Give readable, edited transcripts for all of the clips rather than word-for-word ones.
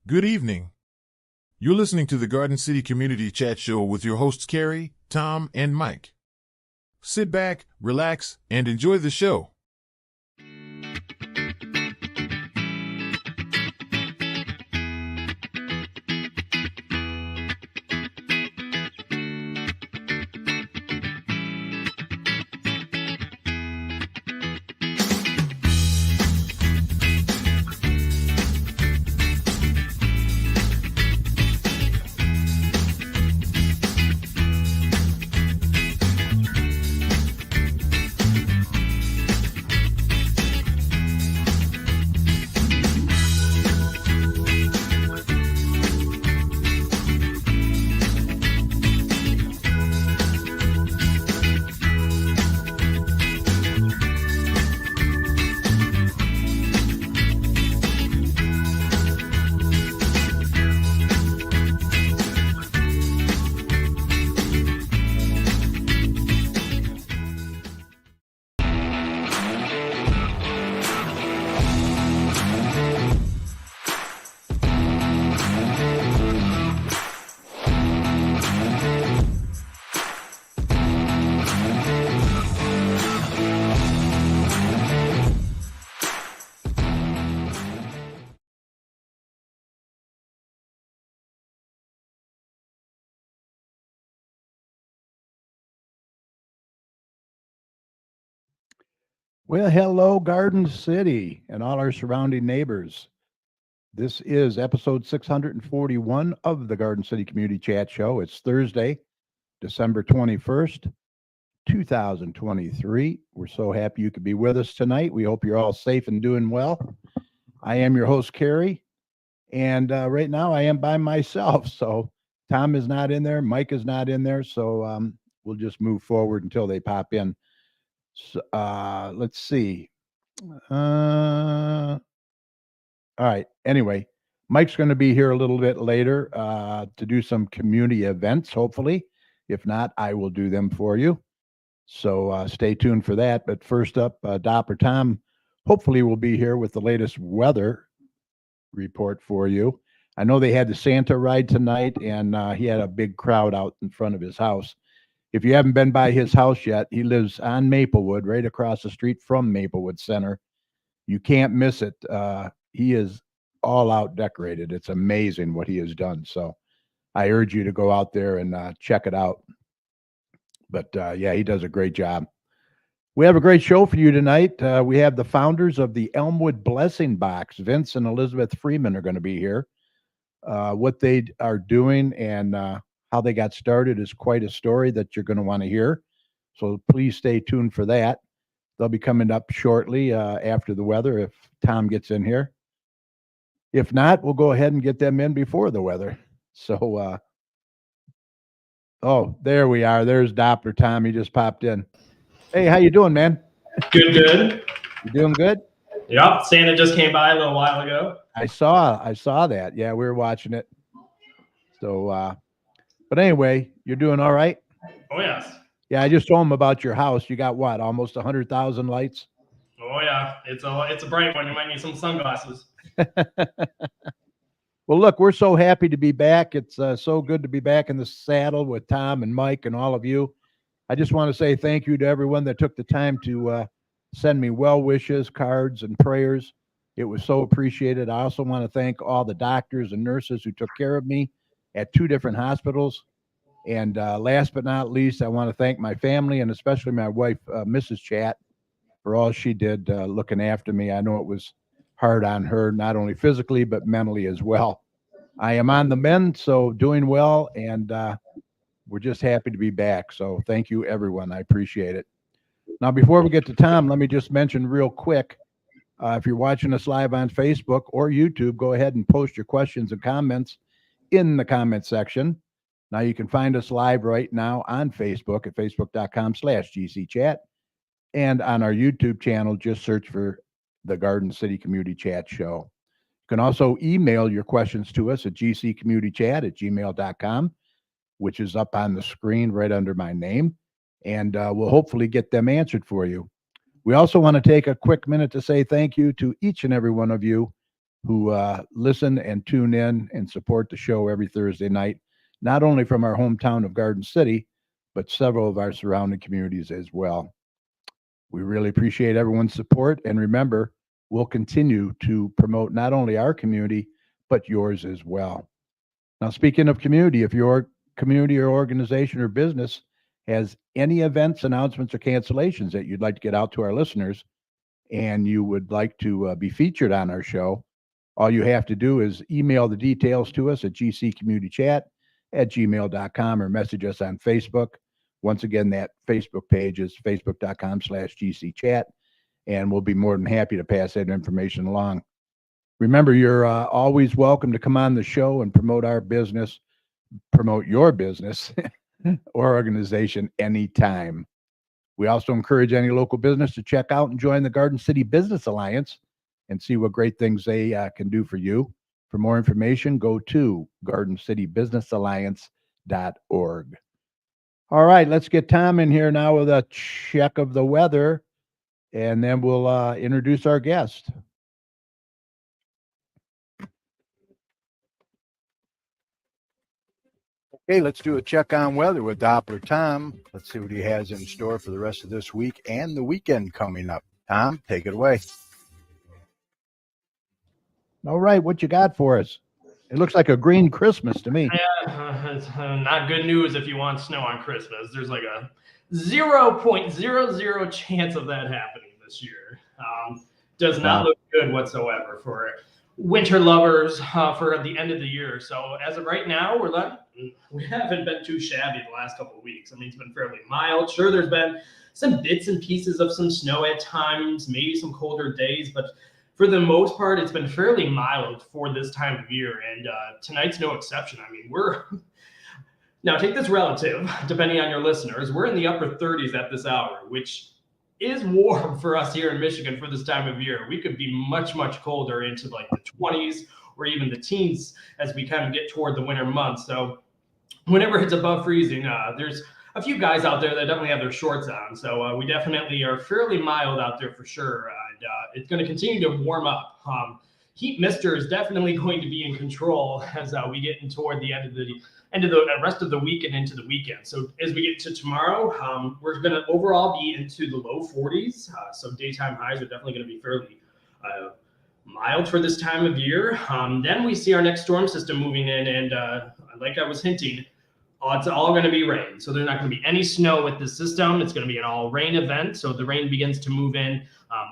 Good evening. You're listening to the Garden City Community Chat Show with your hosts Carrie, Tom, and Mike. Sit back, relax, and enjoy the show. Well, hello, Garden City and all our surrounding neighbors. This is episode 641 of the Garden City Community Chat Show. It's Thursday, December 21st, 2023. We're so happy you could be with us tonight. We hope you're all safe and doing well. I am your host, Carrie, and right now I am by myself. So Tom is not in there, Mike is not in there, so we'll just move forward until they pop in. So, let's see. All right. Anyway, Mike's going to be here a little bit later to do some community events, hopefully. If not, I will do them for you. So stay tuned for that. But first up, Dopper Tom hopefully will be here with the latest weather report for you. I know they had the Santa ride tonight, and he had a big crowd out in front of his house. If you haven't been by his house yet, he lives on Maplewood, right across the street from Maplewood Center. You can't miss it. He is all out decorated. It's amazing what he has done. So I urge you to go out there and check it out. But yeah, he does a great job. We have a great show for you tonight. We have the founders of the Elmwood Blessing Box. Vince and Elizabeth Freeman are going to be here. What they are doing and how they got started is quite a story that you're going to want to hear. So please stay tuned for that. They'll be coming up shortly after the weather if Tom gets in here. If not, we'll go ahead and get them in before the weather. So, oh, there we are. There's Dr. Tom. He just popped in. Hey, how you doing, man? Good. You doing good? Yep. Santa just came by a little while ago. I saw that. Yeah, we were watching it. So, but anyway, you're doing all right? Oh, yes. Yeah, I just told him about your house. You got what, almost 100,000 lights? Oh, yeah. It's a bright one. You might need some sunglasses. Well, look, we're so happy to be back. It's so good to be back in the saddle with Tom and Mike and all of you. I just want to say thank you to everyone that took the time to send me well wishes, cards, and prayers. It was so appreciated. I also want to thank all the doctors and nurses who took care of me at 2 different hospitals. And last but not least, I want to thank my family and especially my wife, Mrs. Chat, for all she did looking after me. I know it was hard on her, not only physically, but mentally as well. I am on the mend, so doing well, and we're just happy to be back. So thank you, everyone. I appreciate it. Now, before we get to Tom, let me just mention real quick, if you're watching us live on Facebook or YouTube, go ahead and post your questions and comments in the comment section. Now you can find us live right now on Facebook at facebook.com/GCChat. And on our YouTube channel, just search for the Garden City Community Chat Show. You can also email your questions to us at gccommunitychat@gmail.com, which is up on the screen right under my name. And we'll hopefully get them answered for you. We also want to take a quick minute to say thank you to each and every one of you who listen and tune in and support the show every Thursday night, not only from our hometown of Garden City, but several of our surrounding communities as well. We really appreciate everyone's support. And remember, we'll continue to promote not only our community, but yours as well. Now, speaking of community, if your community or organization or business has any events, announcements, or cancellations that you'd like to get out to our listeners, and you would like to be featured on our show, all you have to do is email the details to us at gccommunitychat@gmail.com or message us on Facebook. Once again, that Facebook page is facebook.com/gcchat, and we'll be more than happy to pass that information along. Remember, you're always welcome to come on the show and promote our business, promote your business or organization anytime. We also encourage any local business to check out and join the Garden City Business Alliance and see what great things they can do for you. For more information, go to gardencitybusinessalliance.org. All right, let's get Tom in here now with a check of the weather, and then we'll introduce our guest. Okay, let's do a check on weather with Doppler Tom. Let's see what he has in store for the rest of this week and the weekend coming up. Tom, take it away. All right, what you got for us? It looks like a green Christmas to me. Yeah, it's not good news if you want snow on Christmas. There's like a 0.00 chance of that happening this year. Does not look good whatsoever for winter lovers for the end of the year. So as of right now, we haven't been too shabby the last couple of weeks. I mean, it's been fairly mild. Sure, there's been some bits and pieces of some snow at times, maybe some colder days, but for the most part, it's been fairly mild for this time of year, and tonight's no exception. I mean, now take this relative, depending on your listeners, we're in the upper 30s at this hour, which is warm for us here in Michigan for this time of year. We could be much, much colder into like the 20s or even the teens as we kind of get toward the winter months. So whenever it's above freezing, there's a few guys out there that definitely have their shorts on. So we definitely are fairly mild out there for sure. And it's going to continue to warm up. Heat mister is definitely going to be in control as we get in toward the end of the rest of the week and into the weekend. So as we get to tomorrow, we're going to overall be into the low 40s. So daytime highs are definitely going to be fairly mild for this time of year. Then we see our next storm system moving in, and like I was hinting, it's all going to be rain. So there's not going to be any snow with this system. It's going to be an all rain event. So the rain begins to move in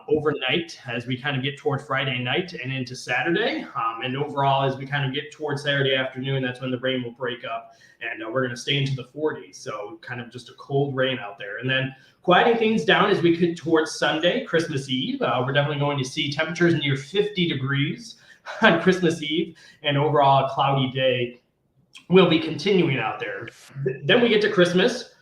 overnight as we kind of get toward Friday night and into Saturday. And overall, as we kind of get toward Saturday afternoon, that's when the rain will break up, and we're going to stay into the 40s. So kind of just a cold rain out there. And then quieting things down as we get towards Sunday, Christmas Eve. We're definitely going to see temperatures near 50 degrees on Christmas Eve, and overall a cloudy day will be continuing out there. Then we get to Christmas.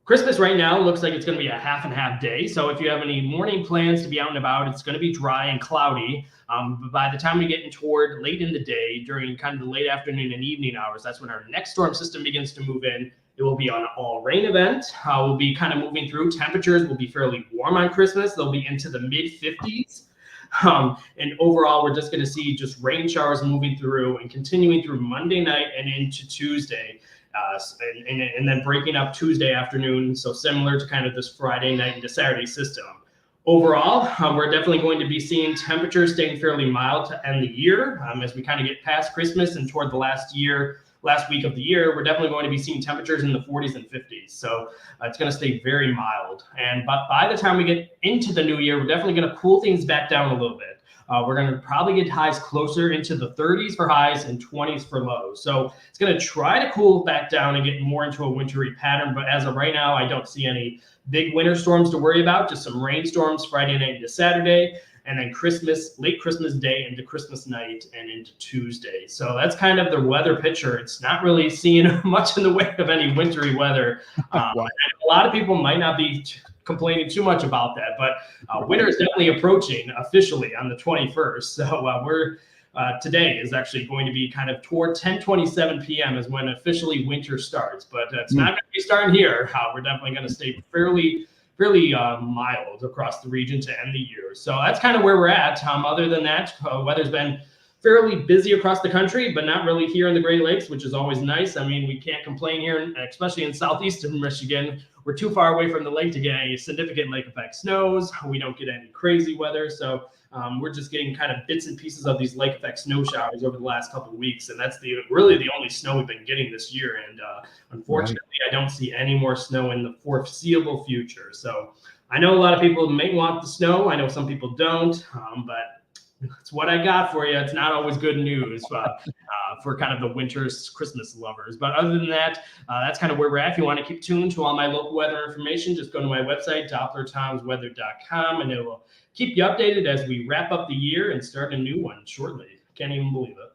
Christmas right now looks like it's going to be a half and half day. So if you have any morning plans to be out and about, it's going to be dry and cloudy. But by the time we get in toward late in the day, during kind of the late afternoon and evening hours, that's when our next storm system begins to move in. It will be on an all rain event. We'll be kind of moving through. Temperatures will be fairly warm on Christmas. They'll be into the mid 50s. And overall, we're just going to see just rain showers moving through and continuing through Monday night and into Tuesday, and then breaking up Tuesday afternoon. So similar to kind of this Friday night into Saturday system. Overall, we're definitely going to be seeing temperatures staying fairly mild to end the year. As we kind of get past Christmas and toward the last week of the year, we're definitely going to be seeing temperatures in the 40s and 50s. So it's going to stay very mild. And by the time we get into the new year, we're definitely going to cool things back down a little bit. We're going to probably get highs closer into the 30s for highs and 20s for lows. So it's going to try to cool back down and get more into a wintry pattern. But as of right now, I don't see any big winter storms to worry about, just some rainstorms Friday night into Saturday, and then late Christmas Day into Christmas night and into Tuesday. So that's kind of the weather picture. It's not really seeing much in the way of any wintry weather. A lot of people might not be complaining too much about that, but winter is definitely approaching officially on the 21st. So today is actually going to be kind of toward 10:27 p.m. is when officially winter starts, but it's not going to be starting here. We're definitely going to stay fairly mild across the region to end the year. So that's kind of where we're at. Other than that, weather's been fairly busy across the country, but not really here in the Great Lakes, which is always nice. I mean, we can't complain here, especially in southeastern Michigan. We're too far away from the lake to get any significant lake effect snows. We don't get any crazy weather. So we're just getting kind of bits and pieces of these lake effect snow showers over the last couple of weeks. And that's really the only snow we've been getting this year. And unfortunately, I don't see any more snow in the foreseeable future. So I know a lot of people may want the snow. I know some people don't, but it's what I got for you. It's not always good news for kind of the winter's Christmas lovers. But other than that, that's kind of where we're at. If you want to keep tuned to all my local weather information, just go to my website, DopplerTomsWeather.com, and it will keep you updated as we wrap up the year and start a new one shortly. Can't even believe it.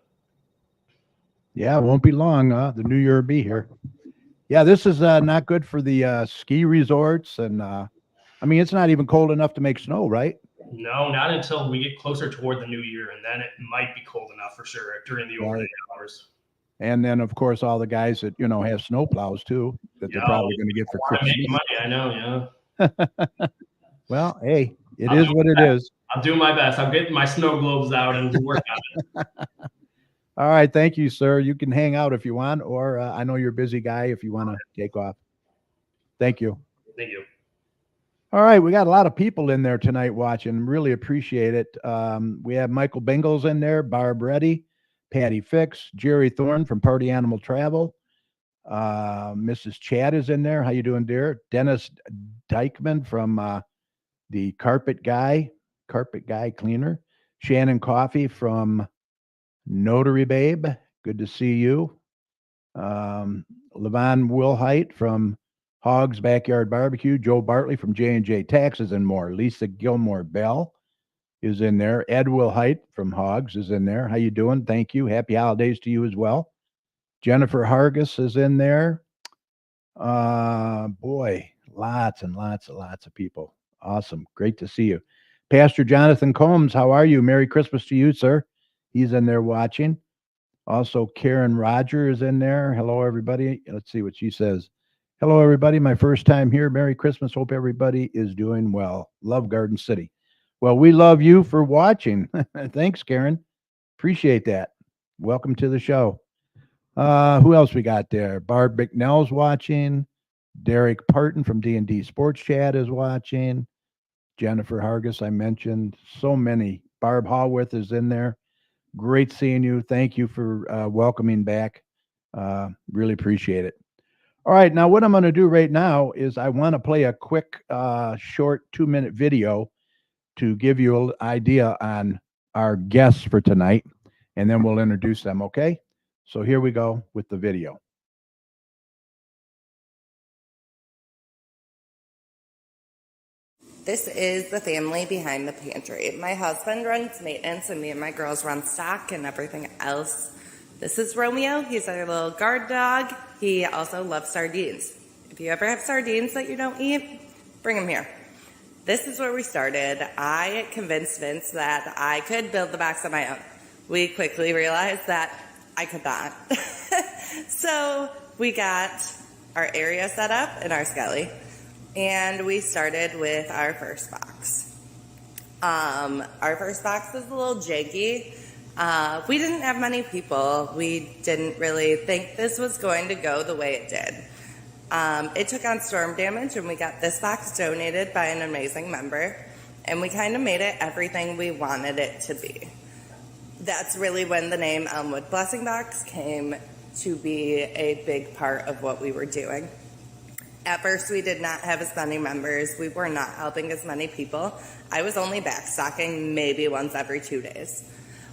Yeah, it won't be long. The new year will be here. Yeah, this is not good for the ski resorts. And I mean, it's not even cold enough to make snow, right? No, not until we get closer toward the new year, and then it might be cold enough for sure during the overnight hours. And then, of course, all the guys that, have snow plows too, that they're probably going to get for Christmas. Money, I know, yeah. Well, hey, it is what it is. I'll do my best. I'll get my snow globes out and work on it. All right. Thank you, sir. You can hang out if you want, or I know you're a busy guy if you want to take off. Thank you. Thank you. All right, we got a lot of people in there tonight watching. Really appreciate it. We have Michael Bingles in there, Barb Reddy, Patty Fix, Jerry Thorne from Party Animal Travel. Mrs. Chad is in there. How you doing, dear? Dennis Dykman from the Carpet Guy Cleaner. Shannon Coffee from Notary Babe. Good to see you. Levon Wilhite from Hogg's Backyard Barbecue, Joe Bartley from J&J Taxes and more. Lisa Gilmore Bell is in there. Ed Wilhite from Hogg's is in there. How you doing? Thank you. Happy holidays to you as well. Jennifer Hargis is in there. Boy, lots and lots of people. Awesome. Great to see you. Pastor Jonathan Combs, how are you? Merry Christmas to you, sir. He's in there watching. Also, Karen Roger is in there. Hello, everybody. Let's see what she says. Hello, everybody. My first time here. Merry Christmas. Hope everybody is doing well. Love Garden City. Well, we love you for watching. Thanks, Karen. Appreciate that. Welcome to the show. Who else we got there? Barb McNell's watching. Derek Parton from D&D Sports Chat is watching. Jennifer Hargis, I mentioned. So many. Barb Hallwith is in there. Great seeing you. Thank you for welcoming back. Really appreciate it. All right, now what I'm going to do right now is I want to play a quick, short 2-minute video to give you an idea on our guests for tonight, and then we'll introduce them, okay? So here we go with the video. This is the family behind the pantry. My husband runs maintenance, and me and my girls run stock and everything else. This is Romeo. He's our little guard dog. He also loves sardines. If you ever have sardines that you don't eat, bring them here. This is where we started. I convinced Vince that I could build the box on my own. We quickly realized that I could not. So we got our area set up in our skelly, and we started with our first box. Our first box was a little janky. We didn't have many people. We didn't really think this was going to go the way it did. It took on storm damage, and we got this box donated by an amazing member, and we kind of made it everything we wanted it to be. That's really when the name Elmwood Blessing Box came to be a big part of what we were doing. At first, we did not have as many members. We were not helping as many people. I was only backstocking maybe once every 2 days.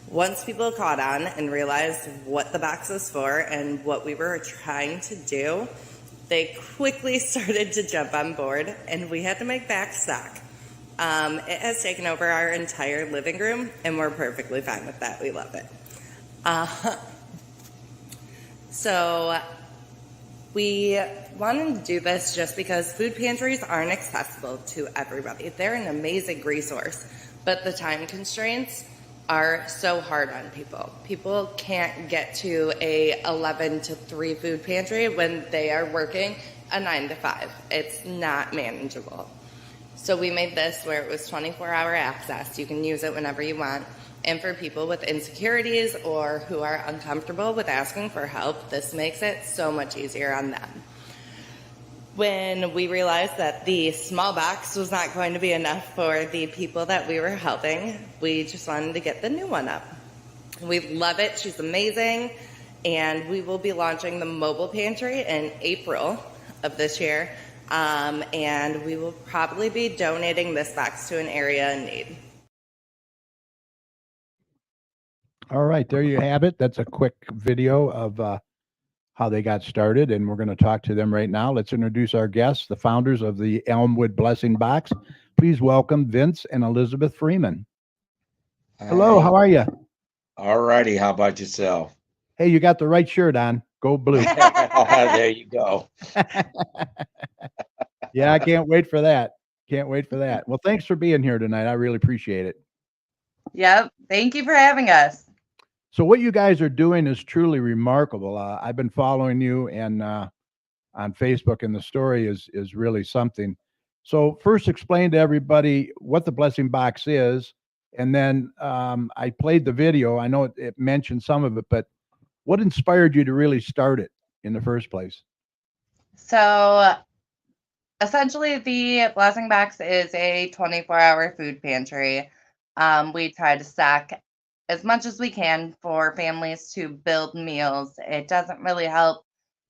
Once people caught on and realized what the box was for and what we were trying to do, they quickly started to jump on board, and we had to make backstock. It has taken over our entire living room, and we're perfectly fine with that. We love it. So we wanted to do this just because food pantries aren't accessible to everybody. They're an amazing resource, but the time constraints are so hard on people. People can't get to a 11 to 3 food pantry when they are working a 9 to 5. It's not manageable. So we made this where it was 24-hour access. You can use it whenever you want. And for people with insecurities or who are uncomfortable with asking for help, this makes it so much easier on them. When we realized that the small box was not going to be enough for the people that we were helping, we just wanted to get the new one up. We love it. She's amazing. And we will be launching the mobile pantry in April of this year. And we will probably be donating this box to an area in need. All right, there you have it. That's a quick video of how they got started, and we're going to talk to them right now. Let's introduce our guests, the founders of the Elmwood Blessing Box. Please welcome Vince and Elizabeth Freeman. Hello, how are you? All righty. How about yourself? Hey, you got the right shirt on. Go blue. There you go. Yeah, I can't wait for that. Can't wait for that. Well, thanks for being here tonight. I really appreciate it. Yep. Thank you for having us. So what you guys are doing is truly remarkable. I've been following you and on Facebook, and the story is really something. So first, explain to everybody what the Blessing Box is, and then I played the video. I know it mentioned some of it, but what inspired you to really start it in the first place? So essentially, the Blessing Box is a 24-hour food pantry. We try to stock as much as we can for families to build meals. It doesn't really help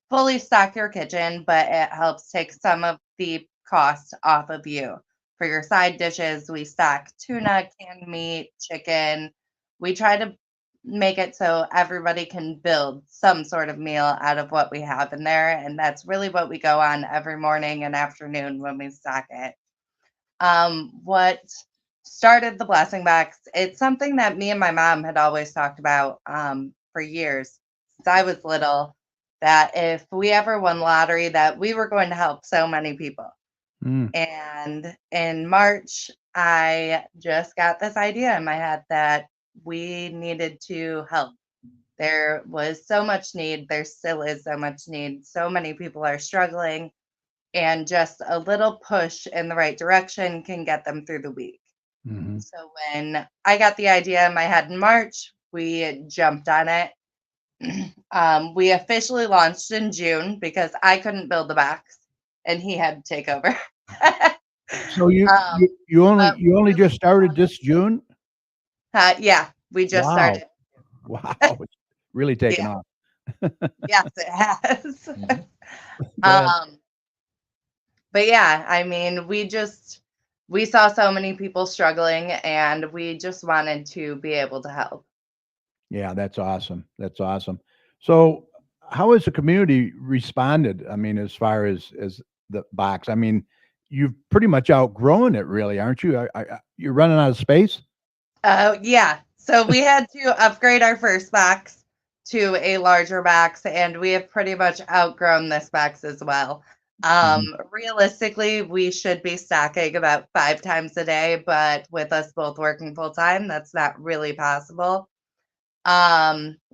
fully stock your kitchen, but it helps take some of the cost off of you. For your side dishes, we stock tuna, canned meat, chicken. We try to make it so everybody can build some sort of meal out of what we have in there. And that's really what we go on every morning and afternoon when we stock it. What started the Blessing Box, it's something that me and my mom had always talked about for years since I was little, that if we ever won lottery, that we were going to help so many people. And in March, I just got this idea in my head that we needed to help. There was so much need. There still is so much need. So many people are struggling, and just a little push in the right direction can get them through the week. Mm-hmm. So when I got the idea in my head in March, we jumped on it. We officially launched in June because I couldn't build the box and he had to take over. So you only just started this June? Yeah, we just started. Wow, it's really taken off. Yes, it has. But yeah, I mean, we saw so many people struggling, and we just wanted to be able to help. Yeah, that's awesome. That's awesome. So how has the community responded? I mean, as far as the box, I mean, you've pretty much outgrown it, really, aren't you? You're running out of space? Yeah. So we had to upgrade our first box to a larger box, and we have pretty much outgrown this box as well. Realistically, we should be stocking about 5 times a day, but with us both working full time, that's not really possible.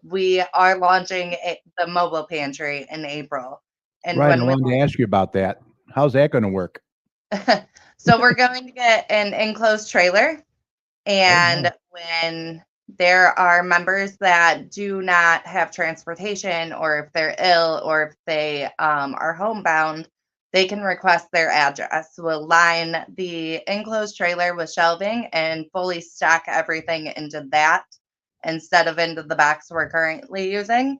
We are launching the mobile pantry in April. And right, I wanted to ask you about that. How's that going to work? So we're going to get an enclosed trailer, and when there are members that do not have transportation, or if they're ill, or if they are homebound, they can request their address. We'll line the enclosed trailer with shelving and fully stock everything into that instead of into the box we're currently using.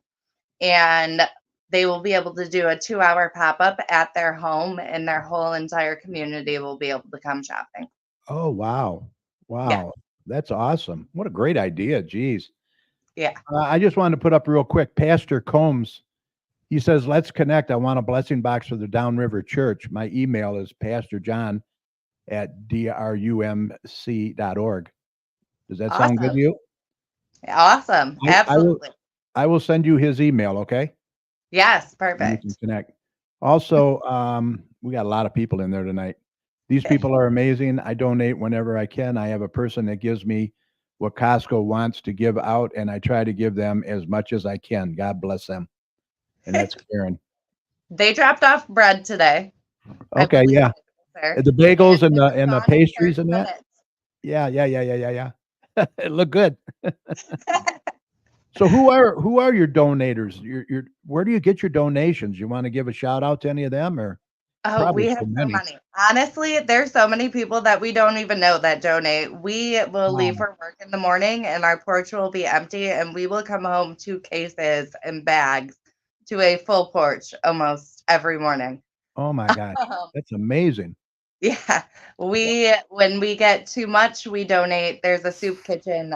And they will be able to do a 2-hour pop-up at their home, and their whole entire community will be able to come shopping. Oh, wow. Wow. Yeah. That's awesome. What a great idea. Geez. Yeah. I just wanted to put up real quick, Pastor Combs, he says, let's connect. I want a blessing box for the Downriver Church. My email is pastorjohn@drumc.org. Does that sound good to you? Awesome. Absolutely. I will send you his email, okay? Yes, And perfect. you can connect. Also, we got a lot of people in there tonight. These people are amazing. I donate whenever I can. I have a person that gives me what Costco wants to give out, and I try to give them as much as I can. God bless them. And that's Karen. They dropped off bread today. Okay, yeah. sir. The bagels And and it was the gone in pastries 30 and that? minutes. Yeah, yeah, yeah, yeah, yeah, yeah. It looked good. So who are your donators? Your where do you get your donations? You want to give a shout out to any of them or Oh, we probably have so so many? many. Honestly, there's so many people that we don't even know that donate. We will leave Wow. for work in the morning and our porch will be empty and we will come home 2 cases and bags to a full porch almost every morning. Oh my gosh. That's amazing. Yeah, when we get too much, we donate. There's a soup kitchen,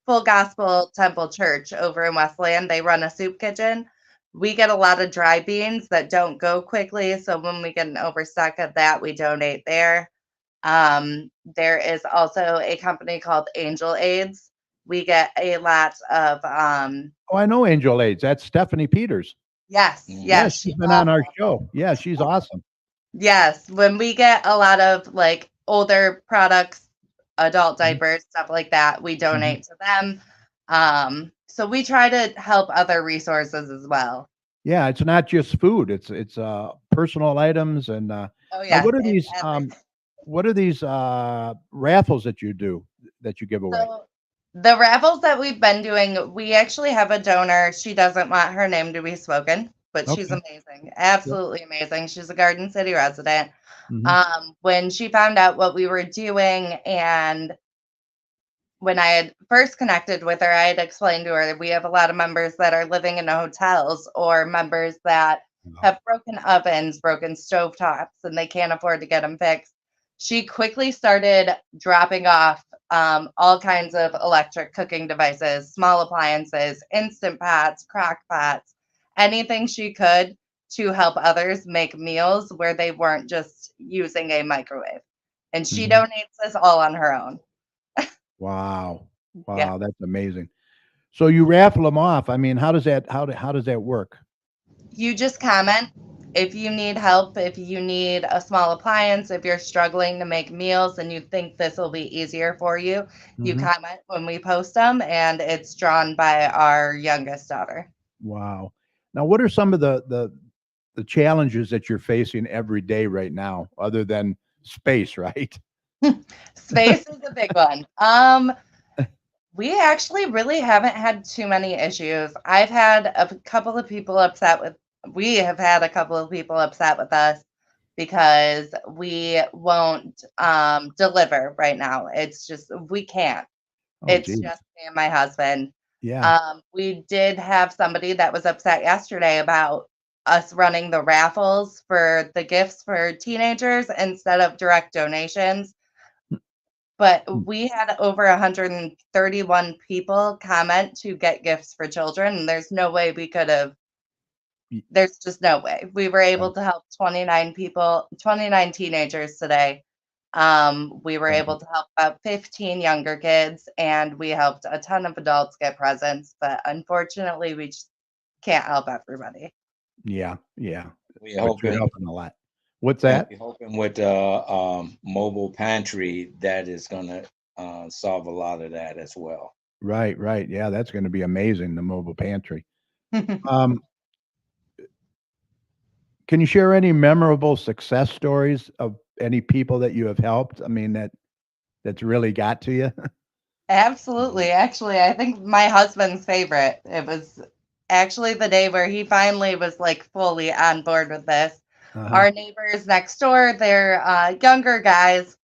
Full Gospel Temple Church over in Westland. They run a soup kitchen. We get a lot of dry beans that don't go quickly, so when we get an overstock of that, we donate there. There is also a company called Angel Aids. We get a lot of Oh, I know Angel Aids. That's Stephanie Peters. yes, Yeah, yes, she's she's been on our awesome. show. Yeah, she's awesome. Yes, when we get a lot of like older products, adult Mhm, diapers, stuff like that, we mhm. donate to them. So we try to help other resources as well. Yeah, it's not just food. It's personal items and Oh now yes, it's everything. what are these raffles that you do that you give away? So the raffles that we've been doing, we actually have a donor. She doesn't want her name to be spoken, but she's Okay. amazing, Yep. absolutely amazing. She's a Garden City resident. Mhm. When she found out what we were doing and when I had first connected with her, I had explained to her that we have a lot of members that are living in hotels or members that Wow. have broken ovens, broken stovetops, and they can't afford to get them fixed. She quickly started dropping off all kinds of electric cooking devices, small appliances, instant pots, crock pots, anything she could to help others make meals where they weren't just using a microwave. And she Mhm. donates this all on her own. Wow. Yeah. Wow, that's amazing. So you raffle them off. I mean, how does that work? You just comment if you need help, if you need a small appliance, if you're struggling to make meals and you think this will be easier for you, you Mhm. comment when we post them, and it's drawn by our youngest daughter. Wow. Now, what are some of the challenges that you're facing every day right now, other than space, right? Space is a big one. We actually really haven't had too many issues. I've had a couple of people upset with we have had a couple of people upset with us because we won't deliver right now. It's just we can't. Oh, It's geez. just me and my husband. Yeah. We did have somebody that was upset yesterday about us running the raffles for the gifts for teenagers instead of direct donations. But Mm. we had over 131 people comment to get gifts for children, and there's no way we could have Y there's just no way. We were Right. able to help 29 people, 29 teenagers today. We were able Wow. to help about 15 younger kids, and we helped a ton of adults get presents, but unfortunately, we just can't help everybody. Yeah, yeah. We're But you're hoping, helping a lot. What's and that? we're hoping with the mobile pantry that is gonna solve a lot of that as well. Right, right. Yeah, that's gonna be amazing, the mobile pantry. Um, can you share any memorable success stories of any people that you have helped? I mean, that's really got to you? Absolutely. Actually, I think my husband's favorite. It was actually the day where he finally was like fully on board with this. Uh-huh. Our neighbors next door, they're younger guys.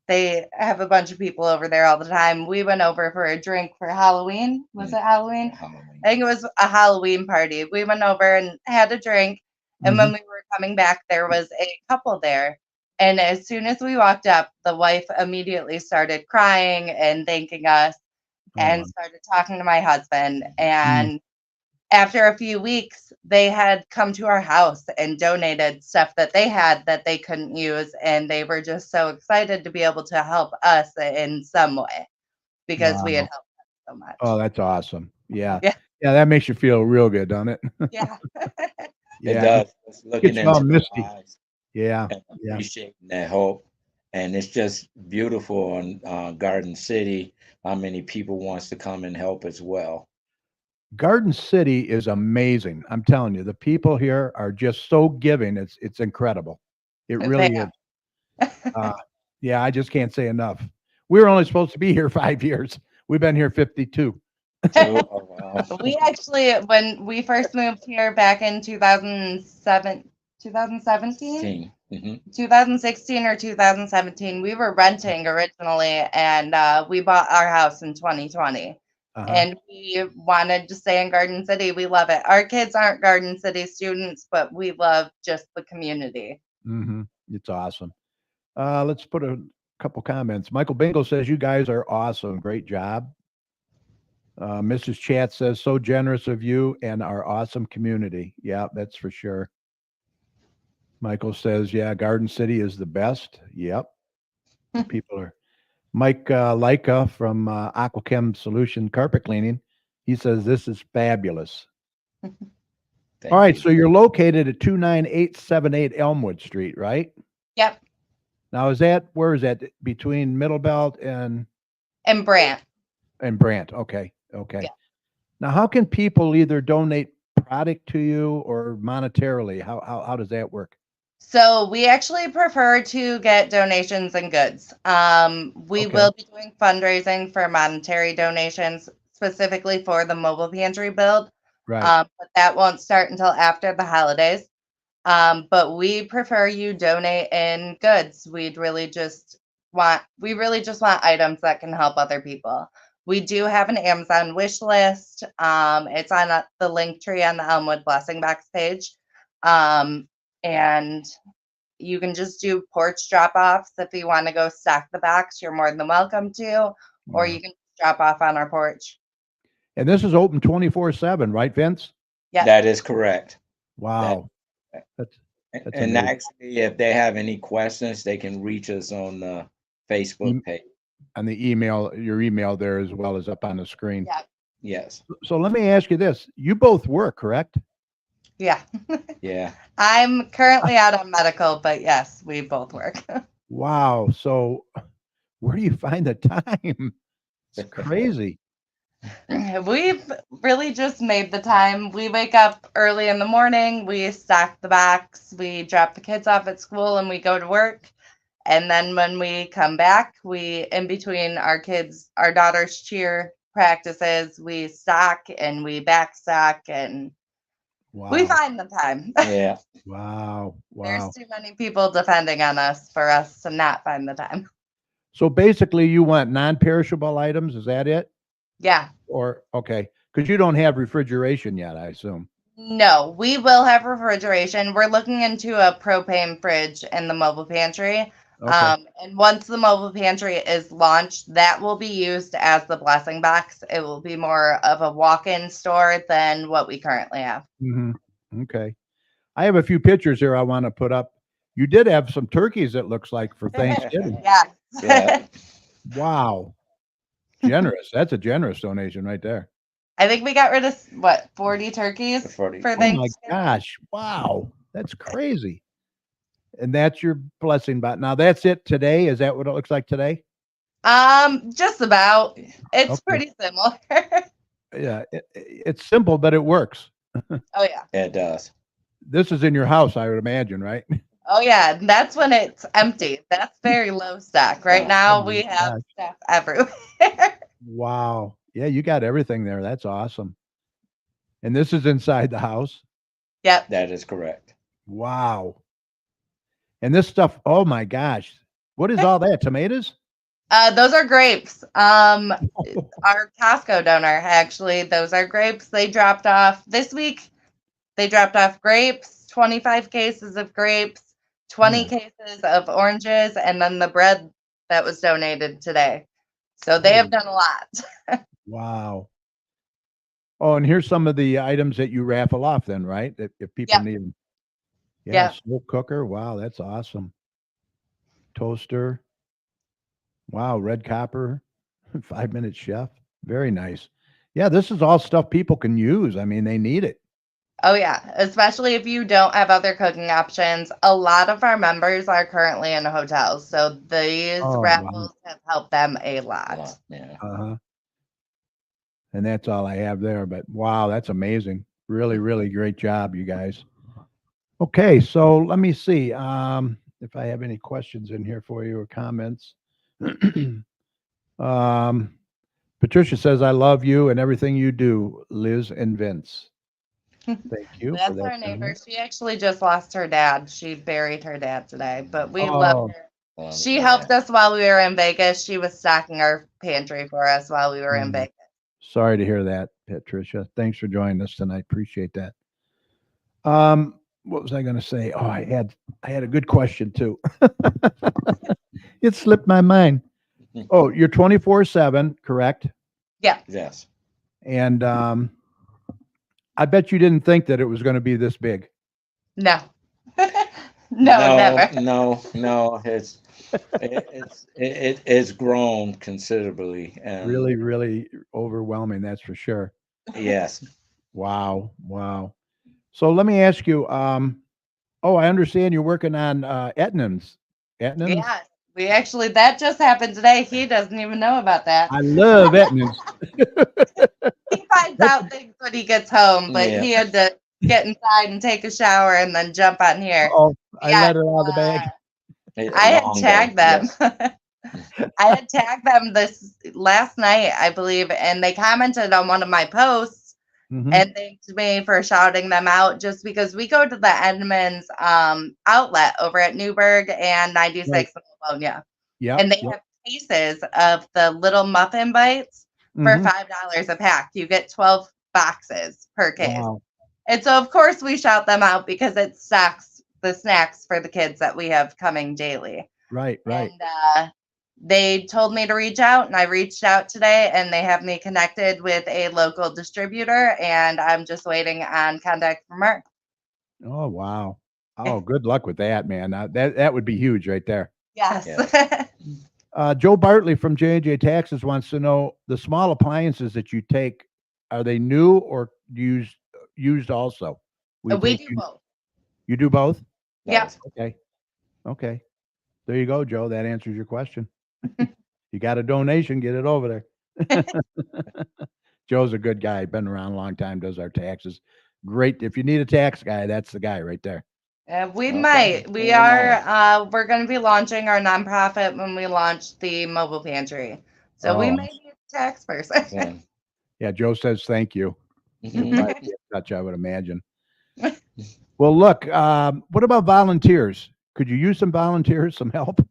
They have a bunch of people over there all the time. We went over for a drink for Halloween. Was Mm, it Halloween? for Halloween. I think it was a Halloween party. We went over and had a drink. And when Mhm. we were coming back, there was a couple there. And as soon as we walked up, the wife immediately started crying and thanking us Oh, and started talking to my husband. mm. And after a few weeks, they had come to our house and donated stuff that they had that they couldn't use. And they were just so excited to be able to help us in some way because we had Wow. helped them so Oh, much. that's awesome. Yeah. Yeah. Yeah, that makes you feel real good, doesn't it? Yeah. It Yeah, does. It's looking gets you all into their misty. eyes Yeah, and yeah. appreciating their hope, and it's just beautiful on Garden City. How many people wants to come and help as well? Garden City is amazing. I'm telling you, the people here are just so giving. It's incredible. It They really is. are. Yeah, I just can't say enough. We were only supposed to be here 5 years. We've been here 52. So, oh, wow. We actually, when we first moved here back in 2017, Hmm. 2016 or 2017, we were renting originally, and we bought our house in 2020. Uh-huh. And we wanted to stay in Garden City. We love it. Our kids aren't Garden City students, but we love just the community. Mm-hmm. It's awesome. Let's put a couple comments. Michael Bingo says, you guys are awesome. Great job. Mrs. Chat says, so generous of you and our awesome community. Yeah, that's for sure. Michael says, yeah, Garden City is the best. Yep. People are. Mike Leica from Aquachem Solution Carpet Cleaning. He says, this is fabulous. Thank All right. you. So you're located at 29878 Elmwood Street, right? Yep. Now, where is that? Between Middle Belt and Brant. Brant. Okay. Okay. Yeah. Now, how can people either donate product to you or monetarily? How does that work? So we actually prefer to get donations and goods. We Okay. will be doing fundraising for monetary donations specifically for the mobile pantry build. Right. But that won't start until after the holidays. But we prefer you donate in goods. We really just want items that can help other people. We do have an Amazon wish list. It's on the link tree on the Elmwood Blessing Box page. And you can just do porch drop-offs. If you want to go stack the box, you're more than welcome to, or you can drop off on our porch. And this is open 24/7, right, Vince? Yeah. That is correct. Wow. That's And amazing. actually, if they have any questions, they can reach us on the Facebook page. On the email, your email there as well as up on the screen. Yeah. Yes. So let me ask you this. You both work, correct? Yeah. Yeah. I'm currently out on medical, but yes, we both work. Wow. So where do you find the time? It's crazy. We've really just made the time. We wake up early in the morning, we stack the box, we drop the kids off at school, and we go to work. And then when we come back, in between our daughter's cheer practices, we stock and we backstock, and Wow. we find the time. Yeah. Wow. There's Wow. too many people depending on us for us to not find the time. So basically you want non-perishable items, is that it? Yeah. Or okay. Because you don't have refrigeration yet, I assume. No, we will have refrigeration. We're looking into a propane fridge in the mobile pantry. Okay. And once the mobile pantry is launched, that will be used as the blessing box. It will be more of a walk-in store than what we currently have. Mm-hmm. Okay. I have a few pictures here I want to put up. You did have some turkeys, it looks like, for Thanksgiving. Yeah. Yeah. Wow. Generous. That's a generous donation right there. I think we got rid of 40 turkeys 40. for Oh my Thanksgiving. gosh. Wow. That's crazy. And that's your blessing box. Now that's it today. Is that what it looks like today? Just about. It's Okay. pretty similar. Yeah. It's simple, but it works. Oh yeah. It does. This is in your house, I would imagine, right? Oh yeah. And that's when it's empty. That's very low stock. Right now Oh my we have gosh. stuff everywhere. Wow. Yeah, you got everything there. That's awesome. And this is inside the house. Yep. That is correct. Wow. And this stuff, oh my gosh. What is all that? Tomatoes? Those are grapes. Our Costco donor, actually, those are grapes. They dropped off this week. They dropped off grapes, 25 cases of grapes, 20 cases of oranges, and then the bread that was donated today. So they have done a lot. Wow. Oh, and here's some of the items that you raffle off then, right? If people Yep. need them. Yeah, Yep. slow cooker. Wow, that's awesome. Toaster. Wow, red copper, 5-minute chef. Very nice. Yeah, this is all stuff people can use. I mean, they need it. Oh yeah, especially if you don't have other cooking options. A lot of our members are currently in hotels, so these Oh, raffles have helped them a A lot. lot. Yeah. Uh-huh. And that's all I have there. But wow, that's amazing. Really, really great job, you guys. Okay, so let me see. if I have any questions in here for you or comments. um, Patricia says, I love you and everything you do, Liz and Vince. Thank you for That's that our neighbor. comment. She actually just lost her dad. She buried her dad today, but we love Oh, her. She helped us while we were in Vegas. She was stocking our pantry for us while we were in Vegas. sorry to hear that, Patricia. Thanks for joining us tonight. Appreciate that. What was I going to say? Oh, I had a good question too. It slipped my mind. Oh, you're 24/7, correct? Yeah. Yes. And I bet you didn't think that it was going to be this big. No. No, never. No. It's grown considerably, and Really, really overwhelming, that's for sure. yes, Wow. So let me ask you, oh, I understand you're working on Etnam's. Etnam's? Yeah. We actually, that just happened today. He doesn't even know about that. I love Etnam's. He finds out things when he gets home, but Yeah. he had to get inside and take a shower and then jump on here. Oh, I Yeah, let her out of the bag. I had long tagged day, them. yes. I had tagged them this last night, I believe, and they commented on one of my posts Mhm. and thanked me for shouting them out just because we go to the Edmonds outlet over at Newburgh and 96 Right. in Livonia. Yeah. And they have cases of the little muffin bites for Mhm. $5 a pack. You get 12 boxes per case. Wow. And so, of course, we shout them out because it stocks the snacks for the kids that we have coming daily. Right. And they told me to reach out, and I reached out today, and they have me connected with a local distributor, and I'm just waiting on contact from her. Oh, wow. Oh, good luck with that, man. That would be huge right there. Yes. Joe Bartley from J&J Taxes wants to know the small appliances that you take, are they new or used also? We do both. You do both? Yep. Okay. There you go, Joe. That answers your question. You got a donation, get it over there. Joe's a good guy. Been around a long time, does our taxes. Great. If you need a tax guy, that's the guy right there. We Okay. might. Very nice. We're going to be launching our nonprofit when we launch the mobile pantry. So we Oh. may need a tax person. Yeah. Yeah, Joe says thank you. Mhm. Might be in touch, I would imagine. Well, look, what about volunteers? Could you use some volunteers, some help?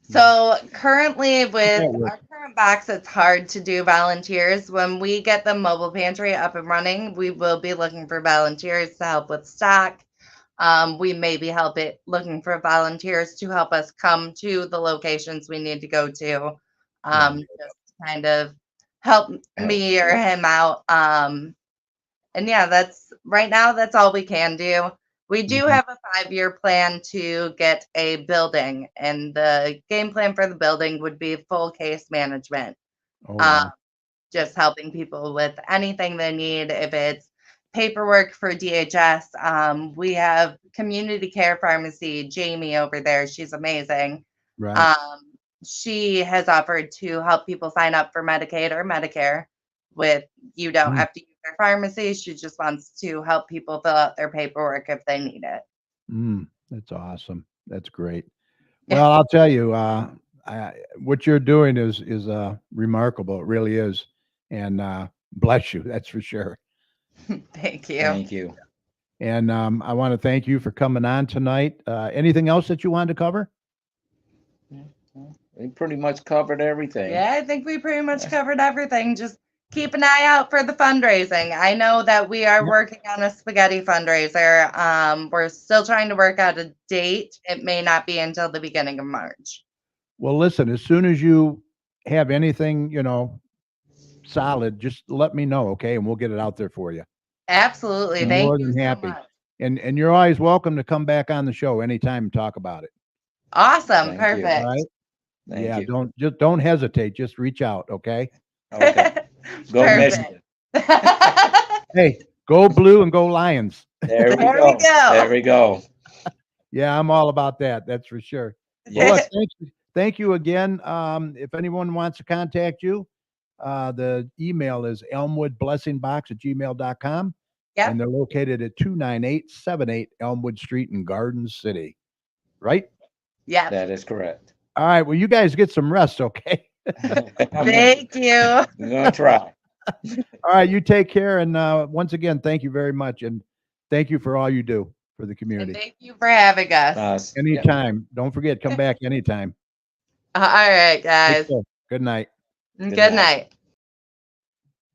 So currently with that work? our current box, it's hard to do volunteers. When we get the mobile pantry up and running, we will be looking for volunteers to help with stock. We may be looking for volunteers to help us come to the locations we need to go to. Just kind of help me or him out. And yeah, that's all we can do. We do Mhm. have a 5-year plan to get a building, and the game plan for the building would be full case management. Oh, wow. Just helping people with anything they need. If it's paperwork for DHS, we have community care pharmacy, Jamie over there. She's amazing. Right. She has offered to help people sign up for Medicaid or Medicare you don't have to use their pharmacy. She just wants to help people fill out their paperwork if they need it. That's awesome. That's great. Well, I'll tell you, what you're doing is remarkable. It really is. And bless you. That's for sure. Thank you. Thank you. And I want to thank you for coming on tonight. Anything else that you wanted to cover? We pretty much covered everything. Yeah, I think we pretty much covered everything. Just keep an eye out for the fundraising. I know that we are working on a spaghetti fundraiser. We're still trying to work out a date. It may not be until the beginning of March. Well, listen, as soon as you have anything, solid, just let me know, okay? And we'll get it out there for you. Absolutely. I'm Thank more you than so happy. much. And you're always welcome to come back on the show anytime and talk about it. Awesome. Thank you. Perfect. All right? Thank you. Don't hesitate. Just reach out, okay? Okay. Go Perfect. Michigan. Hey, go blue and go Lions. There we There we go. go. There we go. Yeah, I'm all about that. That's for sure. Yes. Well, look, thank you again. If anyone wants to contact you, the email is elmwoodblessingbox@gmail.com. Yep. And they're located at 29878 Elmwood Street in Garden City. Right? Yeah. That is correct. All right. Well, you guys get some rest, okay? Thank you. I'm gonna try. All right. You take care. And once again, thank you very much. And thank you for all you do for the And community. thank you for having us. Yep. Anytime. Don't forget, come back anytime. All right, Take guys. care. Good night. Good night. night.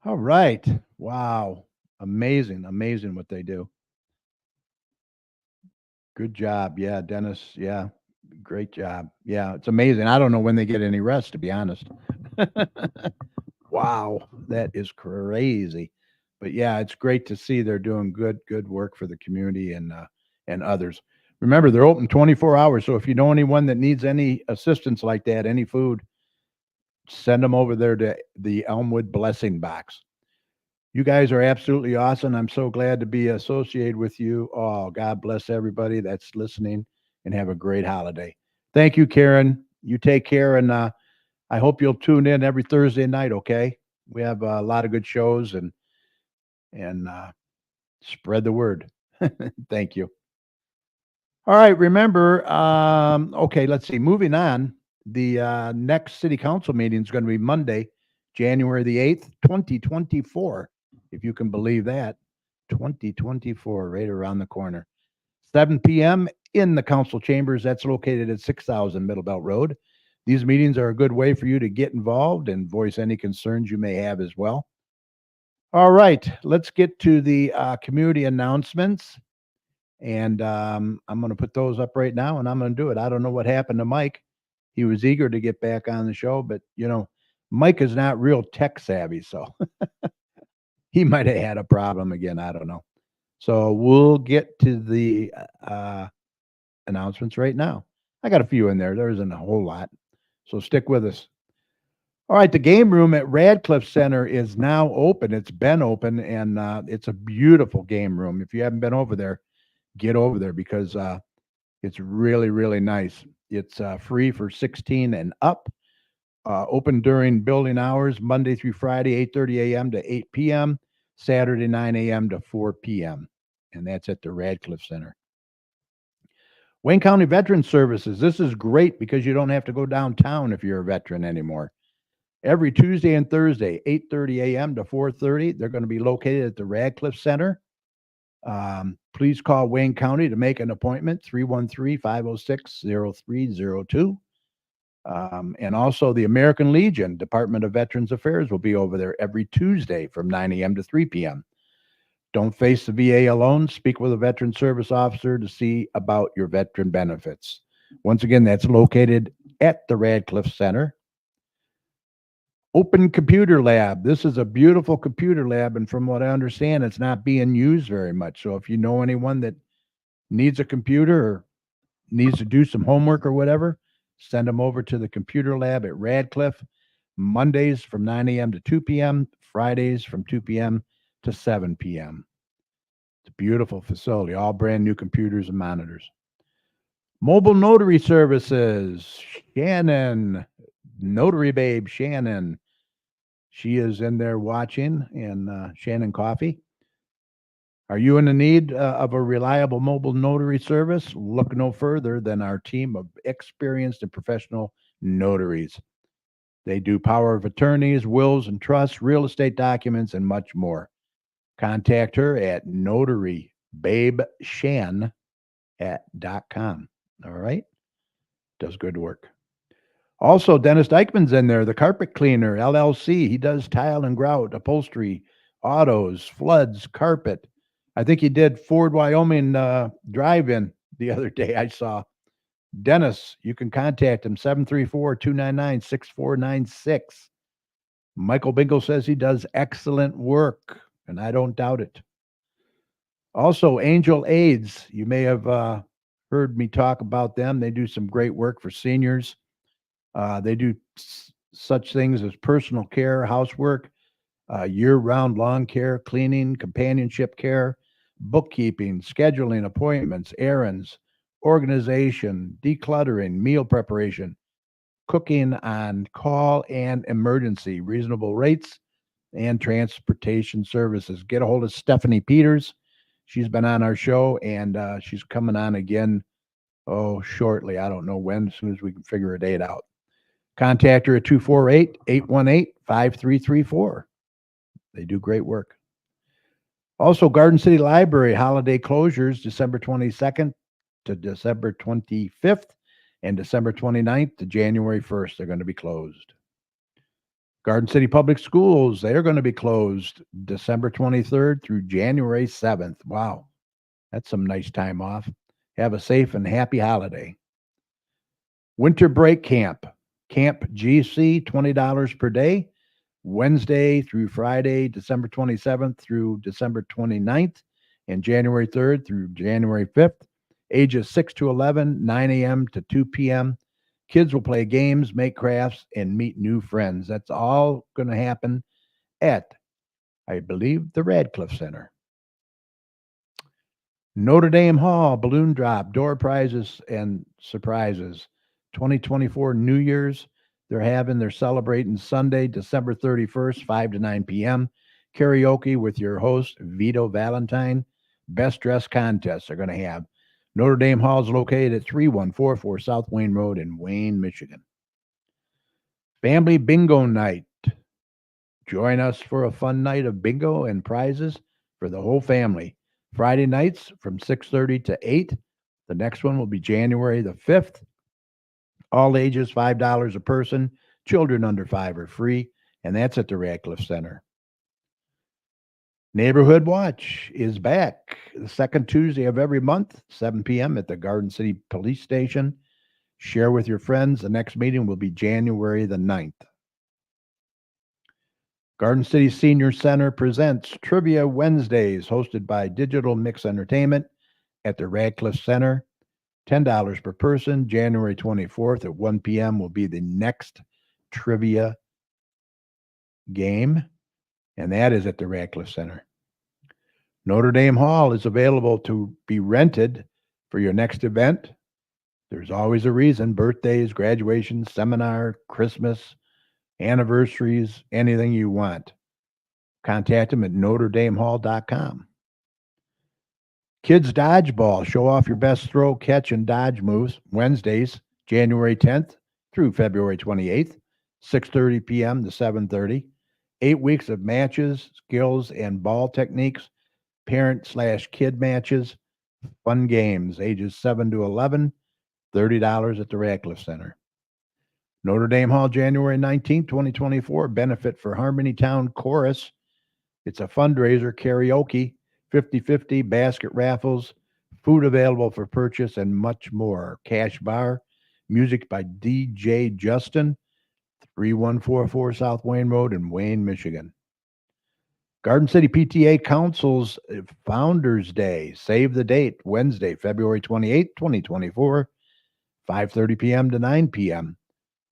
All right. Wow. Amazing. Amazing what they do. Good job. Yeah, Dennis. Yeah. Great job. Yeah, it's amazing. I don't know when they get any rest, to be honest. Wow. That is crazy. But yeah, it's great to see they're doing good work for the community and others. Remember, they're open 24 hours. So if you know anyone that needs any assistance like that, any food, send them over there to the Elmwood Blessing Box. You guys are absolutely awesome. I'm so glad to be associated with you. Oh, God bless everybody that's listening and have a great holiday. Thank you, Karen. You take care. And I hope you'll tune in every Thursday night. Okay. We have a lot of good shows and spread the word. Thank you. All right. Remember, okay, let's see. Moving on. The next city council meeting is going to be Monday, January the 8th, 2024. If you can believe that. 2024, right around the corner. 7 p.m. in the council chambers. That's located at 6000 Middle Belt Road. These meetings are a good way for you to get involved and voice any concerns you may have as well. All right, let's get to the community announcements. And I'm going to put those up right now, and I'm going to do it. I don't know what happened to Mike. He was eager to get back on the show, but, Mike is not real tech savvy, so he might have had a problem again. I don't know. So we'll get to the announcements right now. I got a few in there. There isn't a whole lot, so stick with us. All right, the game room at Radcliffe Center is now open. It's been open, and it's a beautiful game room. If you haven't been over there, get over there because it's really, really nice. It's free for 16 and up. Open during building hours, Monday through Friday, 8:30 a.m. to 8 p.m., Saturday, 9 a.m. to 4 p.m., and that's at the Radcliffe Center. Wayne County Veteran Services. This is great because you don't have to go downtown if you're a veteran anymore. Every Tuesday and Thursday, 8:30 a.m. to 4:30, they're going to be located at the Radcliffe Center. Please call Wayne County to make an appointment, 313-506-0302. And also the American Legion Department of Veterans Affairs will be over there every Tuesday from 9 a.m. to 3 p.m. Don't face the VA alone. Speak with a veteran service officer to see about your veteran benefits. Once again, that's located at the Radcliffe Center. Open Computer Lab. This is a beautiful computer lab, and from what I understand, it's not being used very much. So if you know anyone that needs a computer or needs to do some homework or whatever, send them over to the computer lab at Radcliffe, Mondays from 9 a.m. to 2 p.m., Fridays from 2 p.m. to 7 p.m. It's a beautiful facility, all brand new computers and monitors. Mobile Notary Services, Shannon, Notary Babe Shannon. She is in there watching, and Shannon Coffee. Are you in the need of a reliable mobile notary service? Look no further than our team of experienced and professional notaries. They do power of attorneys, wills and trusts, real estate documents, and much more. Contact her at notarybabeshan.com. All right? Does good work. Also, Dennis Dykman's in there, the carpet cleaner, LLC. He does tile and grout, upholstery, autos, floods, carpet. I think he did Ford, Wyoming drive-in the other day I saw. Dennis, you can contact him, 734-299-6496. Michael Bingle says he does excellent work, and I don't doubt it. Also, Angel Aids. You may have heard me talk about them. They do some great work for seniors. They do such things as personal care, housework, year-round lawn care, cleaning, companionship care, bookkeeping, scheduling appointments, errands, organization, decluttering, meal preparation, cooking on call and emergency, reasonable rates, and transportation services. Get a hold of Stephanie Peters. She's been on our show, and she's coming on again shortly. I don't know when, as soon as we can figure a date out. Contact her at 248-818-5334. They do great work. Also, Garden City Library holiday closures December 22nd to December 25th and December 29th to January 1st. They're going to be closed. Garden City Public Schools, they're going to be closed December 23rd through January 7th. Wow, that's some nice time off. Have a safe and happy holiday. Winter Break Camp, Camp GC, $20 per day, Wednesday through Friday, December 27th through December 29th, and January 3rd through January 5th. Ages 6 to 11, 9 a.m. to 2 p.m. Kids will play games, make crafts, and meet new friends. That's all going to happen at, I believe, the Radcliffe Center. Notre Dame Hall, balloon drop, door prizes, and surprises. 2024 New Year's, they're celebrating Sunday, December 31st, 5 to 9 p.m. Karaoke with your host, Vito Valentine. Best dress contests they're going to have. Notre Dame Hall is located at 3144 South Wayne Road in Wayne, Michigan. Family Bingo Night. Join us for a fun night of bingo and prizes for the whole family. Friday nights from 6:30 to 8. The next one will be January the 5th. All ages, $5 a person. Children under 5 are free, and that's at the Radcliffe Center. Neighborhood Watch is back the second Tuesday of every month, 7 p.m. at the Garden City Police Station. Share with your friends. The next meeting will be January the 9th. Garden City Senior Center presents Trivia Wednesdays, hosted by Digital Mix Entertainment at the Radcliffe Center. $10 per person. January 24th at 1 p.m. will be the next trivia game, and that is at the Radcliffe Center. Notre Dame Hall is available to be rented for your next event. There's always a reason: birthdays, graduations, seminar, Christmas, anniversaries, anything you want. Contact them at NotreDameHall.com. Kids Dodgeball, show off your best throw, catch, and dodge moves. Wednesdays, January 10th through February 28th, 6:30 p.m. to 7:30. 8 weeks of matches, skills, and ball techniques. Parent/kid matches. Fun games, ages 7 to 11, $30 at the Radcliffe Center. Notre Dame Hall, January 19th, 2024, benefit for Harmony Town Chorus. It's a fundraiser, karaoke, 50/50, basket raffles, food available for purchase, and much more. Cash bar, music by DJ Justin, 3144 South Wayne Road in Wayne, Michigan. Garden City PTA Council's Founders Day. Save the date, Wednesday, February 28th, 2024, 5:30 p.m. to 9 p.m.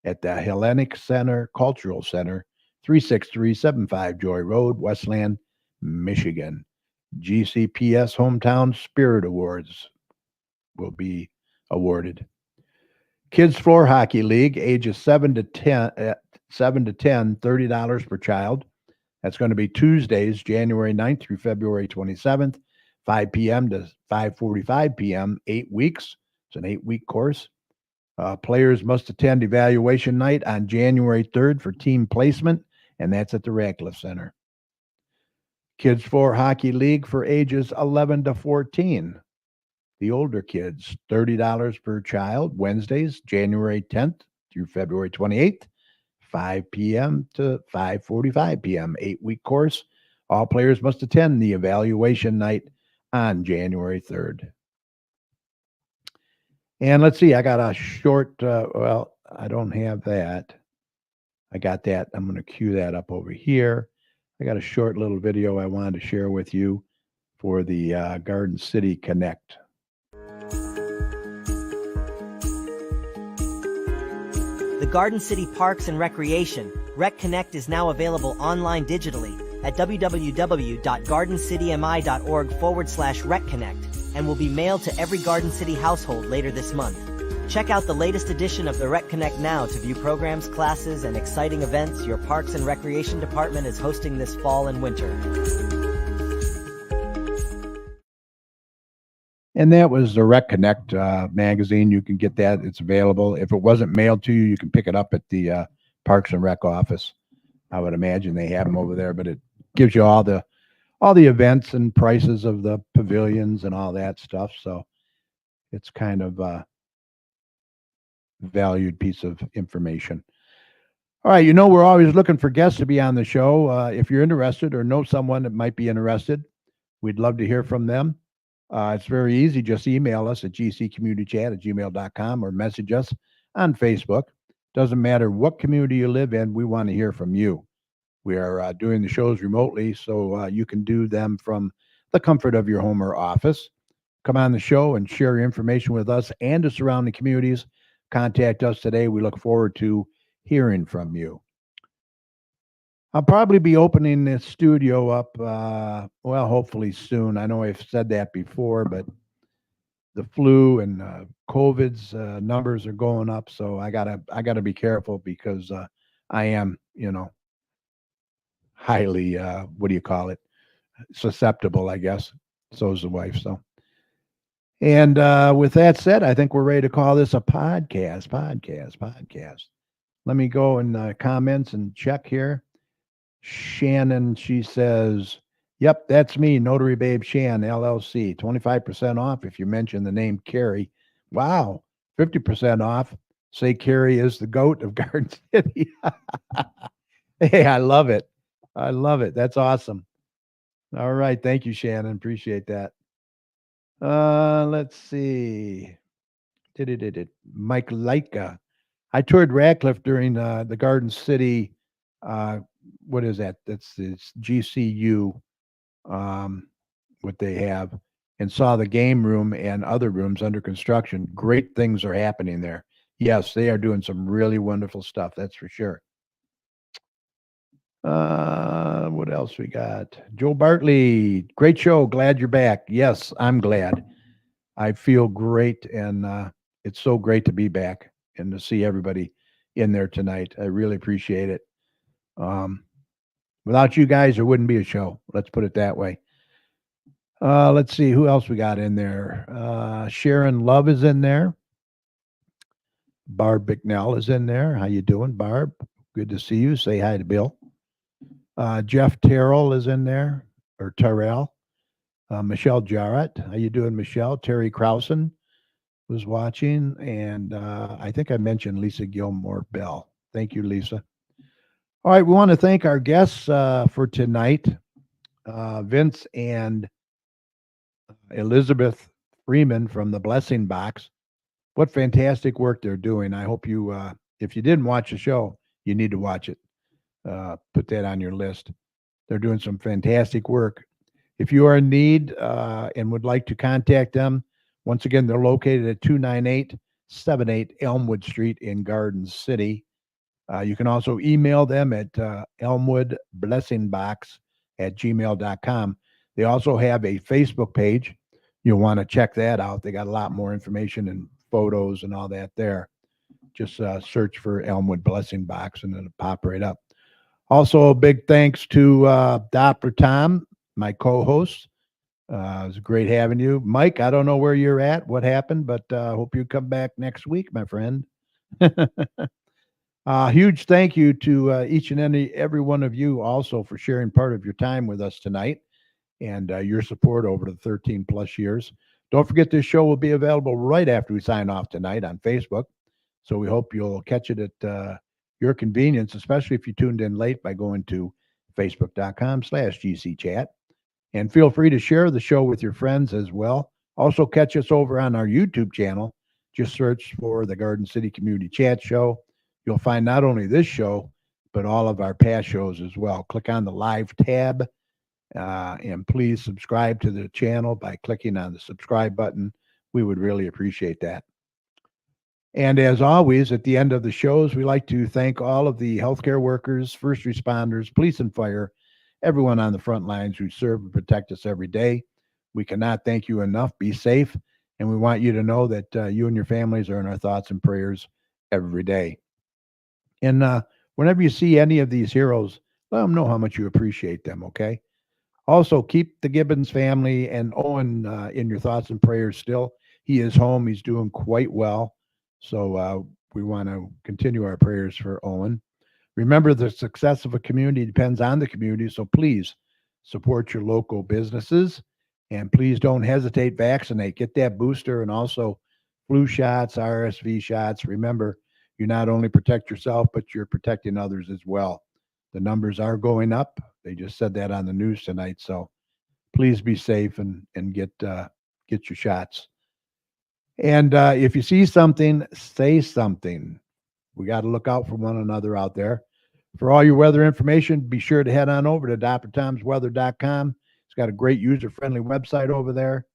at the Hellenic Center, Cultural Center, 36375 Joy Road, Westland, Michigan. GCPS Hometown Spirit Awards will be awarded. Kids Floor Hockey League, ages 7 to 10, $30 per child. That's going to be Tuesdays, January 9th through February 27th, 5 p.m. to 5:45 p.m., 8 weeks. It's an 8-week course. Players must attend evaluation night on January 3rd for team placement, and that's at the Radcliffe Center. Kids Floor Hockey League for ages 11 to 14. The older kids, $30 per child, Wednesdays, January 10th through February 28th, 5 p.m. to 5:45 p.m., 8-week course. All players must attend the evaluation night on January 3rd. And let's see, I got a short, I don't have that. I got that. I'm going to cue that up over here. I got a short little video I wanted to share with you for the Garden City Connect. The Garden City Parks and Recreation, Rec Connect, is now available online digitally at www.gardencitymi.org/RecConnect and will be mailed to every Garden City household later this month. Check out the latest edition of the Rec Connect now to view programs, classes, and exciting events your Parks and Recreation Department is hosting this fall and winter. And that was the Rec Connect magazine. You can get that. It's available. If it wasn't mailed to you, you can pick it up at the Parks and Rec office. I would imagine they have them over there, but it gives you all the events and prices of the pavilions and all that stuff. So it's kind of a valued piece of information. All right, we're always looking for guests to be on the show. If you're interested or know someone that might be interested, we'd love to hear from them. It's very easy. Just email us at gcommunitychat@gmail.com or message us on Facebook. Doesn't matter what community you live in, we want to hear from you. We are doing the shows remotely, so you can do them from the comfort of your home or office. Come on the show and share your information with us and the surrounding communities. Contact us today. We look forward to hearing from you. I'll probably be opening this studio up, hopefully soon. I know I've said that before, but the flu and COVID's numbers are going up, so I gotta be careful because I am, highly susceptible, I guess. So is the wife. So, and with that said, I think we're ready to call this a podcast. Let me go in comments and check here. Shannon, she says, "Yep, that's me, Notary Babe Shan, LLC. 25% off if you mention the name Carrie. Wow, 50% off. Say Carrie is the goat of Garden City." Hey, I love it. That's awesome. All right, thank you, Shannon. Appreciate that. Let's see. Mike Leitka. I toured Radcliffe during the Garden City. What is that? It's GCU. What they have, and saw the game room and other rooms under construction. Great things are happening there. Yes, they are doing some really wonderful stuff. That's for sure. What else we got? Joe Bartley, great show. Glad you're back. Yes, I'm glad. I feel great, and it's so great to be back and to see everybody in there tonight. I really appreciate it. Without you guys, there wouldn't be a show. Let's put it that way. Let's see who else we got in there. Sharon Love is in there. Barb Bicknell is in there. How you doing, Barb? Good to see you. Say hi to Bill. Jeff Terrell is in there, or Terrell. Michelle Jarrett. How you doing, Michelle? Terry Krausen was watching, and I think I mentioned Lisa Gilmore Bell. Thank you, Lisa. All right, we want to thank our guests for tonight, Vince and Elizabeth Freeman from the Blessing Box. What fantastic work they're doing. I hope you, if you didn't watch the show, you need to watch it. Put that on your list. They're doing some fantastic work. If you are in need and would like to contact them, once again, they're located at 29878 Elmwood Street in Garden City. You can also email them at elmwoodblessingbox@gmail.com. They also have a Facebook page. You'll want to check that out. They got a lot more information and photos and all that there. Just search for Elmwood Blessing Box and it'll pop right up. Also, a big thanks to Dr. Tom, my co-host. It was great having you. Mike, I don't know where you're at, what happened, but hope you come back next week, my friend. Huge thank you to each and every one of you also for sharing part of your time with us tonight and your support over the 13 plus years. Don't forget this show will be available right after we sign off tonight on Facebook. So we hope you'll catch it at your convenience, especially if you tuned in late by going to facebook.com/GCChat. And feel free to share the show with your friends as well. Also catch us over on our YouTube channel. Just search for the Garden City Community Chat Show. You'll find not only this show, but all of our past shows as well. Click on the live tab and please subscribe to the channel by clicking on the subscribe button. We would really appreciate that. And as always, at the end of the shows, we like to thank all of the healthcare workers, first responders, police and fire, everyone on the front lines who serve and protect us every day. We cannot thank you enough. Be safe. And we want you to know that you and your families are in our thoughts and prayers every day. And whenever you see any of these heroes, let them know how much you appreciate them, okay? Also, keep the Gibbons family and Owen in your thoughts and prayers still. He is home. He's doing quite well. So we want to continue our prayers for Owen. Remember, the success of a community depends on the community. So please support your local businesses and please don't hesitate. Vaccinate. Get that booster and also flu shots, RSV shots. Remember, you not only protect yourself, but you're protecting others as well. The numbers are going up. They just said that on the news tonight. So please be safe and get your shots. And if you see something, say something. We got to look out for one another out there. For all your weather information, be sure to head on over to DrTomsWeather.com. It's got a great user-friendly website over there.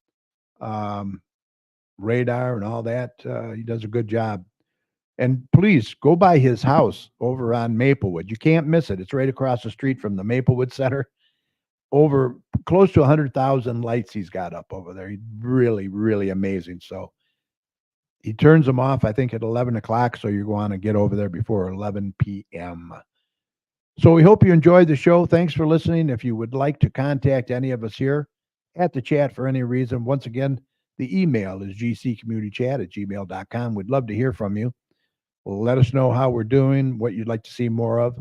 Radar and all that. He does a good job. And please go by his house over on Maplewood. You can't miss it. It's right across the street from the Maplewood Center. Over close to 100,000 lights he's got up over there. He's really, really amazing. So he turns them off, I think, at 11 o'clock. So you're going to get over there before 11 p.m. So we hope you enjoyed the show. Thanks for listening. If you would like to contact any of us here at the chat for any reason, once again, the email is gcommunitychat@gmail.com. We'd love to hear from you. Let us know how we're doing, what you'd like to see more of.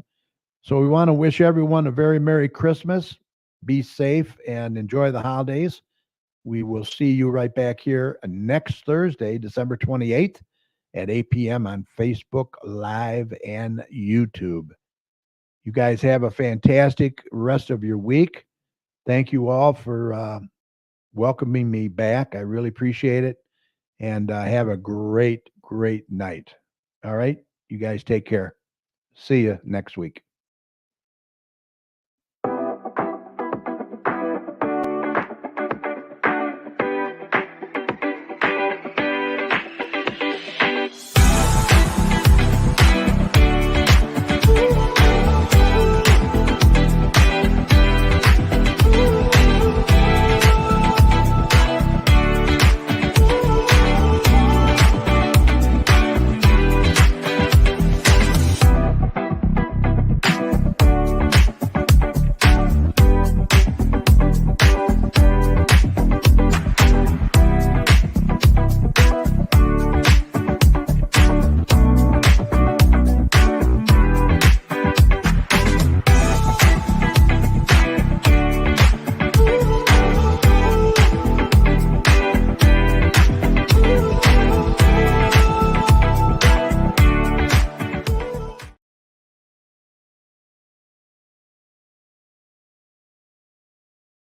So we want to wish everyone a very Merry Christmas. Be safe and enjoy the holidays. We will see you right back here next Thursday, December 28th at 8 p.m. on Facebook Live and YouTube. You guys have a fantastic rest of your week. Thank you all for welcoming me back. I really appreciate it. And have a great, great night. All right. You guys take care. See you next week.